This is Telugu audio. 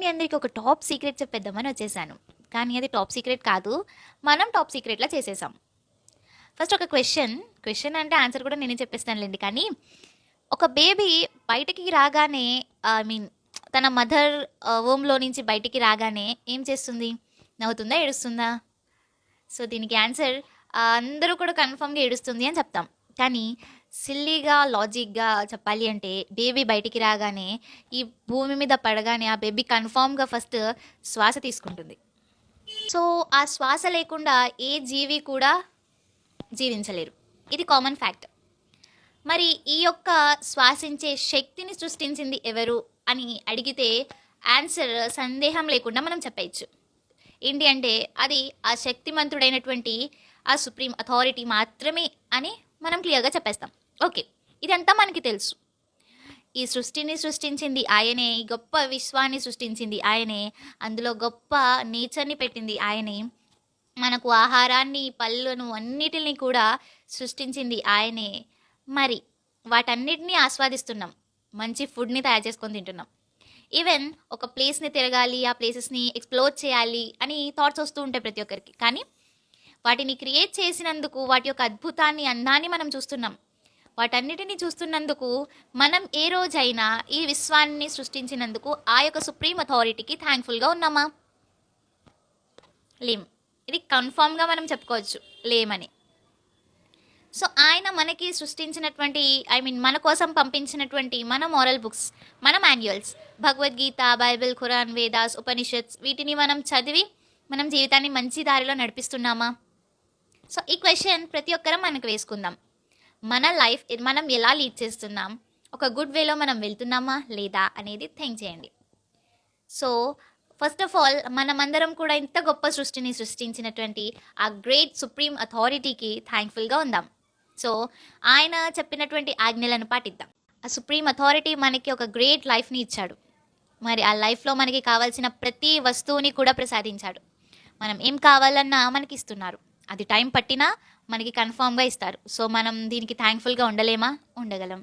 మీ అందరికీ ఒక టాప్ సీక్రెట్ చెప్పేద్దామని వచ్చేసాను. కానీ అది టాప్ సీక్రెట్ కాదు. మనం టాప్ సీక్రెట్‌లా చేసేసాం. ఫస్ట్ ఒక క్వెషన్ అంటే ఆన్సర్ కూడా నేనే చెప్పేస్తానులెండి. కానీ ఒక బేబీ బయటికి రాగానే ఐ మీన్ తన మదర్ వోమ్‌లో నుంచి బయటికి రాగానే ఏం చేస్తుంది? నవ్వుతుందా? ఏడుస్తుందా? సో, దీనికి ఆన్సర్ అందరూ కూడా కన్ఫర్మ్‌గా ఏడుస్తుంది అని చెప్తాం. కానీ సిల్లీగా, లాజిక్‌గా చెప్పాలి అంటే బేబీ బయటికి రాగానే, ఈ భూమి మీద పడగానే ఆ బేబీ కన్ఫర్మ్‌గా ఫస్ట్ శ్వాస తీసుకుంటుంది. సో, ఆ శ్వాస లేకుండా ఏ జీవి కూడా జీవించలేరు. ఇది కామన్ ఫ్యాక్ట్. మరి ఈ యొక్క శ్వాసించే శక్తిని సృష్టించింది ఎవరు అని అడిగితే ఆన్సర్ సందేహం లేకుండా మనం చెప్పేయచ్చు. ఏంటి అంటే అది ఆ శక్తిమంతుడైనటువంటి ఆ సుప్రీం అథారిటీ మాత్రమే అని మనం క్లియర్గా చెప్పేస్తాం. ఓకే, ఇదంతా మనకి తెలుసు. ఈ సృష్టిని సృష్టించింది ఆయనే, ఈ గొప్ప విశ్వాన్ని సృష్టించింది ఆయనే, అందులో గొప్ప నేచర్ని పెట్టింది ఆయనే, మనకు ఆహారాన్ని, పళ్ళను అన్నిటిని కూడా సృష్టించింది ఆయనే. మరి వాటన్నిటినీ ఆస్వాదిస్తున్నాం, మంచి ఫుడ్ని తయారు చేసుకొని తింటున్నాం. ఈవెన్ ఒక ప్లేస్ని తిరగాలి, ఆ ప్లేసెస్ని ఎక్స్ప్లోర్ చేయాలి అని థాట్స్ వస్తూ ఉంటాయి ప్రతి ఒక్కరికి. కానీ వాటిని క్రియేట్ చేసినందుకు, వాటి యొక్క అద్భుతాన్ని, అందాన్ని మనం చూస్తున్నాం. వాటన్నిటిని చూస్తున్నందుకు మనం ఏ రోజైనా ఈ విశ్వాన్ని సృష్టించినందుకు ఆ యొక్క సుప్రీం అథారిటీకి థ్యాంక్ఫుల్గా ఉన్నామా? లేం. ఇది కన్ఫామ్గా మనం చెప్పుకోవచ్చు, లేమని. సో ఆయన మనకి సృష్టించినటువంటి ఐ మీన్ మన కోసం పంపించినటువంటి మన మోరల్ బుక్స్, మన మాన్యువల్స్, భగవద్గీత, బైబిల్, ఖురాన్, వేదాస్, ఉపనిషత్స్, వీటిని మనం చదివి మనం జీవితాన్ని మంచి దారిలో నడిపిస్తున్నామా? సో ఈ క్వశ్చన్ ప్రతి ఒక్కరం మనకు వేసుకుందాం. మన లైఫ్ మనం ఎలా లీడ్ చేస్తున్నాం, ఒక గుడ్ వేలో మనం వెళ్తున్నామా లేదా అనేది థింక్ చేయండి. సో ఫస్ట్ ఆఫ్ ఆల్ మనమందరం కూడా ఇంత గొప్ప సృష్టిని సృష్టించినటువంటి ఆ గ్రేట్ సుప్రీం అథారిటీకి థ్యాంక్ఫుల్గా ఉందాం. సో ఆయన చెప్పినటువంటి ఆజ్ఞలను పాటిద్దాం. ఆ సుప్రీం అథారిటీ మనకి ఒక గ్రేట్ లైఫ్ని ఇచ్చాడు. మరి ఆ లైఫ్లో మనకి కావాల్సిన ప్రతి వస్తువుని కూడా ప్రసాదించాడు. మనం ఏం కావాలన్నా మనకి ఇస్తున్నారు. అది టైం పట్టినా మనకి కన్ఫామ్గా ఇస్తారు. సో మనం దీనికి థ్యాంక్ఫుల్గా ఉండలేమా? ఉండగలం.